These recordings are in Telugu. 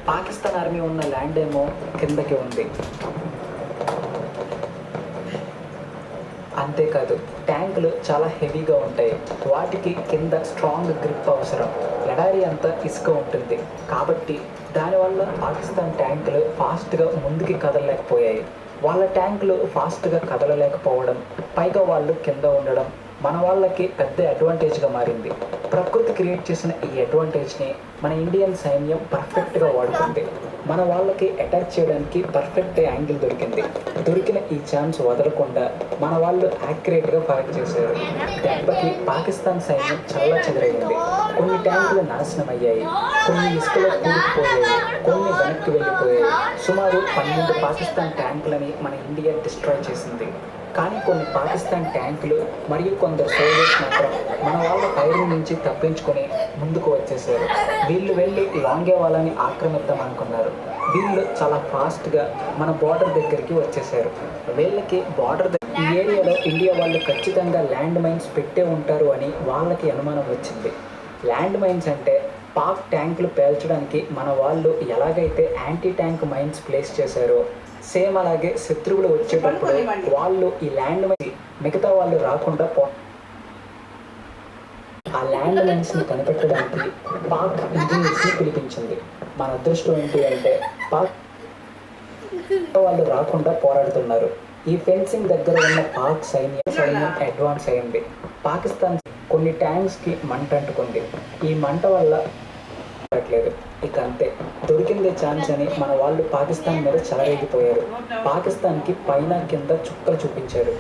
పాకిస్తాన్ ఆర్మీ ఉన్న ల్యాండ్ ఏమో కిందకి ఉంది. అంతేకాదు ట్యాంకులు చాలా హెవీగా ఉంటాయి. వాటికి కింద స్ట్రాంగ్ గ్రిప్ అవసరం. ఎడారి అంతా ఇసుక ఉంటుంది కాబట్టి దానివల్ల పాకిస్తాన్ ట్యాంకులు ఫాస్ట్గా ముందుకి కదలలేకపోయాయి. వాళ్ళ ట్యాంకులు ఫాస్ట్గా కదలలేకపోవడం, పైగా వాళ్ళు కింద ఉండడం మన వాళ్ళకి పెద్ద అడ్వాంటేజ్గా మారింది. ప్రకృతి క్రియేట్ చేసిన ఈ అడ్వాంటేజ్ని మన ఇండియన్ సైన్యం పర్ఫెక్ట్గా వాడుతుంది. మన వాళ్ళకి అటాక్ చేయడానికి పర్ఫెక్ట్ యాంగిల్ దొరికిన ఈ ఛాన్స్ వదలకుండా మన వాళ్ళు యాక్యురేట్గా ఫైర్ చేశారు. దెబ్బకి పాకిస్తాన్ సైన్యం చెదరైంది. కొన్ని ట్యాంకులు నాశనం అయ్యాయి, కొన్ని ఇసుకలో కూరుకుపోయాయి, కొన్ని వెనక్కి వెళ్ళిపోయాయి. సుమారు 12 పాకిస్తాన్ ట్యాంకులని మన ఇండియా డిస్ట్రాయ్ చేసింది. కానీ కొన్ని పాకిస్తాన్ ట్యాంకులు మరియు కొందరు సోల్జర్స్ మాత్రం మన వాళ్ళ ఫైరింగ్ నుంచి తప్పించుకొని ముందుకు వచ్చేసారు. వీళ్ళు వెళ్ళి లాంగేవాలాని ఆక్రమిద్దాం అనుకున్నారు. వీళ్ళు చాలా ఫాస్ట్గా మన బార్డర్ దగ్గరికి వచ్చేసారు. వీళ్ళకి ఈ ఏరియాలో ఇండియా వాళ్ళు ఖచ్చితంగా ల్యాండ్ మైన్స్ పెట్టే ఉంటారు అని వాళ్ళకి అనుమానం వచ్చింది. ల్యాండ్ మైన్స్ అంటే పాక్ ట్యాంకులు పేల్చడానికి మన వాళ్ళు ఎలాగైతే యాంటీ ట్యాంక్ మైన్స్ ప్లేస్ చేశారో సేమ్ అలాగే శత్రువులు వచ్చేటప్పుడు వాళ్ళు ఈ ల్యాండ్ మైన్స్ మిగతా వాళ్ళు రాకుండా ఆ ల్యాండ్ మైన్స్ని కనిపెట్టడానికి పాక్ ఇంజనీర్స్ని పిలిపించింది. మన అదృష్టం ఏంటి అంటే పాక్ వాళ్ళు రాకుండా పోరాడుతున్నారు. ఈ ఫెన్సింగ్ దగ్గర ఉన్న పాక్ సైన్యం అడ్వాన్స్ అయింది. పాకిస్తాన్ కొన్ని ట్యాంక్స్కి మంట అంటుకుంది. ఈ మంట వల్ల లేదు. ఇక అంతే, దొరికిందే ఛాన్స్ అని మన వాళ్ళు పాకిస్తాన్ మీద చెలరేగిపోయారు. పాకిస్తాన్కి పైన కింద చుక్కలు చూపించారు.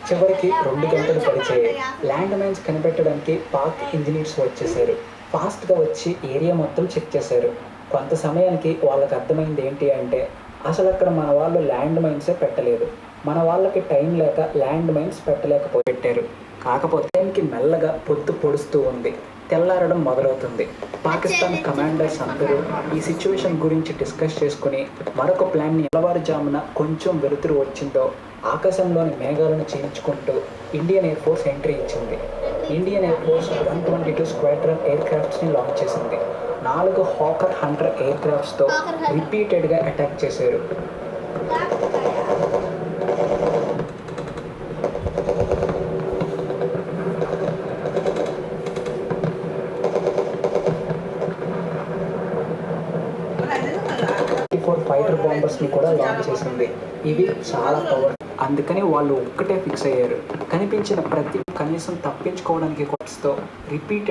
చివరికి 2 గంటలు గడిచాయి. ల్యాండ్ మైన్స్ కనిపెట్టడానికి పాక్ ఇంజనీర్స్ వచ్చేసారు. ఫాస్ట్గా వచ్చి ఏరియా మొత్తం చెక్ చేశారు. కొంత సమయానికి వాళ్ళకి అర్థమైంది ఏంటి అంటే అసలు అక్కడ మన వాళ్ళు ల్యాండ్ మైన్సే పెట్టలేదు. మన వాళ్ళకి టైం లేక ల్యాండ్ మైన్స్ పెట్టారు. కాకపోతే టైంకి మెల్లగా పొద్దు పొడుస్తూ ఉంది. తెల్లారడం మొదలవుతుంది. పాకిస్తాన్ కమాండర్స్ అందరూ ఈ సిచ్యువేషన్ గురించి డిస్కస్ చేసుకుని మరొక ప్లాన్ని తెల్లవారుజామున కొంచెం వెలుతురు వచ్చిందో ఆకాశంలోని మేఘాలను చీల్చుకుంటూ ఇండియన్ ఎయిర్ ఫోర్స్ ఎంట్రీ ఇచ్చింది. Indian air force 122 squadron air క్రాఫ్ట్స్ని లాంచ్ చేసింది. 4 హాకర్ హంటర్ ఎయిర్ క్రాఫ్ట్స్తో రిపీటెడ్గా అటాక్ చేశారు. ఫైటర్ బాంబర్స్ని కూడా లాంచ్ చేసింది. ఇవి చాలా పవర్. అందుకని వాళ్ళు ఒక్కటే ఫిక్స్ అయ్యారు. కనిపించిన ప్రతి కనీసం తప్పించుకోవడానికి కొట్స్తో రిపీటెడ్